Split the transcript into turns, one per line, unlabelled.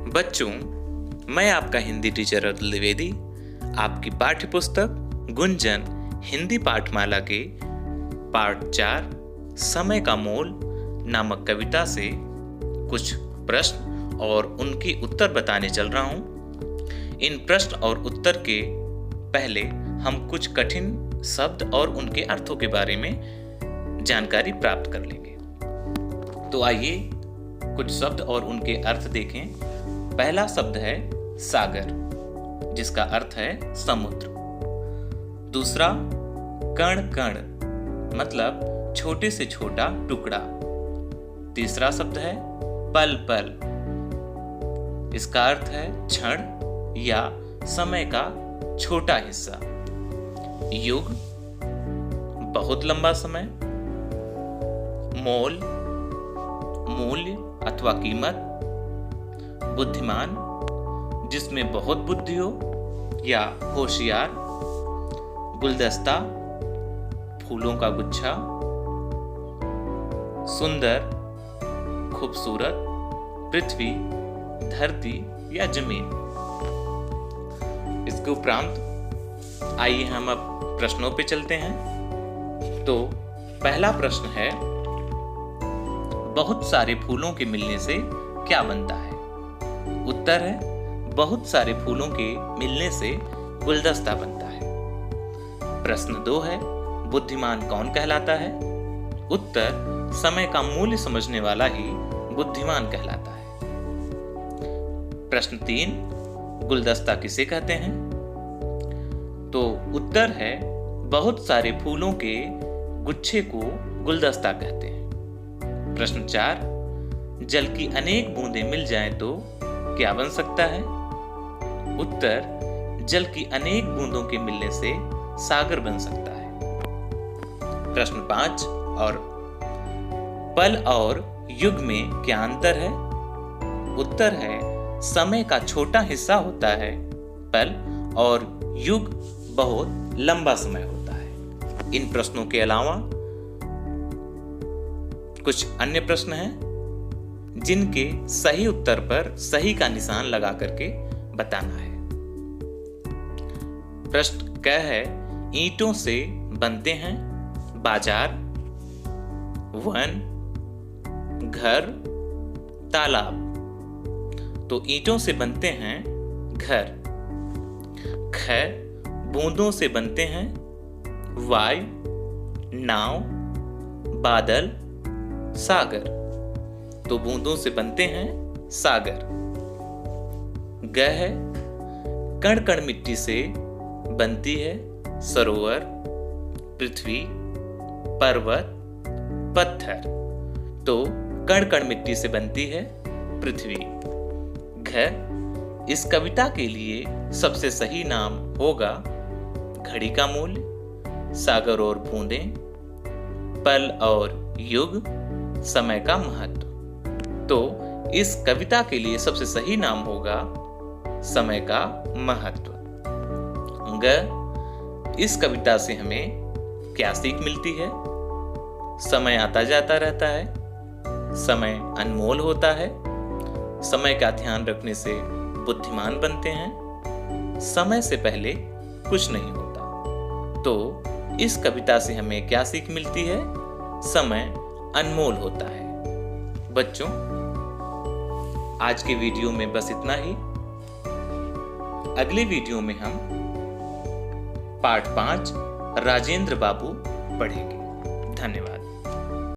बच्चों, मैं आपका हिंदी टीचर अतुल द्विवेदी आपकी पाठ्य पुस्तक गुंजन हिंदी पाठमाला के पाठ 4 समय का मोल नामक कविता से कुछ प्रश्न और उनके उत्तर बताने चल रहा हूं। इन प्रश्न और उत्तर के पहले हम कुछ कठिन शब्द और उनके अर्थों के बारे में जानकारी प्राप्त कर लेंगे। तो आइए कुछ शब्द और उनके अर्थ देखें। पहला शब्द है सागर, जिसका अर्थ है समुद्र। दूसरा कण कण, मतलब छोटे से छोटा टुकड़ा। तीसरा शब्द है पल पल, इसका अर्थ है क्षण या समय का छोटा हिस्सा। युग, बहुत लंबा समय। मोल, मूल्य अथवा कीमत। बुद्धिमान, जिसमें बहुत बुद्धि हो या होशियार। गुलदस्ता, फूलों का गुच्छा। सुंदर, खूबसूरत। पृथ्वी, धरती या जमीन। इसके उपरांत आइए हम अब प्रश्नों पे चलते हैं। तो पहला प्रश्न है, बहुत सारे फूलों के मिलने से क्या बनता है? उत्तर है, बहुत सारे फूलों के मिलने से गुलदस्ता बनता है। प्रश्न 2 है, बुद्धिमान कौन कहलाता है? उत्तर, समय का मूल्य समझने वाला ही बुद्धिमान कहलाता है। प्रश्न 3, गुलदस्ता किसे कहते हैं? तो उत्तर है, बहुत सारे फूलों के गुच्छे को गुलदस्ता कहते हैं। प्रश्न 4, जल की अनेक बूंदें मिल जाएं तो क्या बन सकता है? उत्तर, जल की अनेक बूंदों के मिलने से सागर बन सकता है। प्रश्न 5 और पल और युग में क्या अंतर है? उत्तर है, समय का छोटा हिस्सा होता है पल और युग बहुत लंबा समय होता है। इन प्रश्नों के अलावा कुछ अन्य प्रश्न हैं जिनके सही उत्तर पर सही का निशान लगा करके बताना है। प्रश्न क है, ईंटों से बनते हैं बाजार, वन, घर, तालाब। तो ईंटों से बनते हैं घर। ख, बूंदों से बनते हैं वायु, नाव, बादल, सागर। तो बूंदों से बनते हैं सागर। ग है, कण कण मिट्टी से बनती है सरोवर, पृथ्वी, पर्वत, पत्थर। तो कण कण मिट्टी से बनती है पृथ्वी। घ, इस कविता के लिए सबसे सही नाम होगा घड़ी का मूल्य, सागर और बूंदें, पल और युग, समय का महत्व। तो इस कविता के लिए सबसे सही नाम होगा समय का महत्व। ग, इस कविता से हमें क्या सीख मिलती है? समय आता जाता रहता है, समय अनमोल होता है, समय का ध्यान रखने से बुद्धिमान बनते हैं, समय से पहले कुछ नहीं होता। तो इस कविता से हमें क्या सीख मिलती है? समय अनमोल होता है। बच्चों, आज के वीडियो में बस इतना ही। अगले वीडियो में हम पाठ 5 राजेंद्र बाबू पढ़ेंगे। धन्यवाद।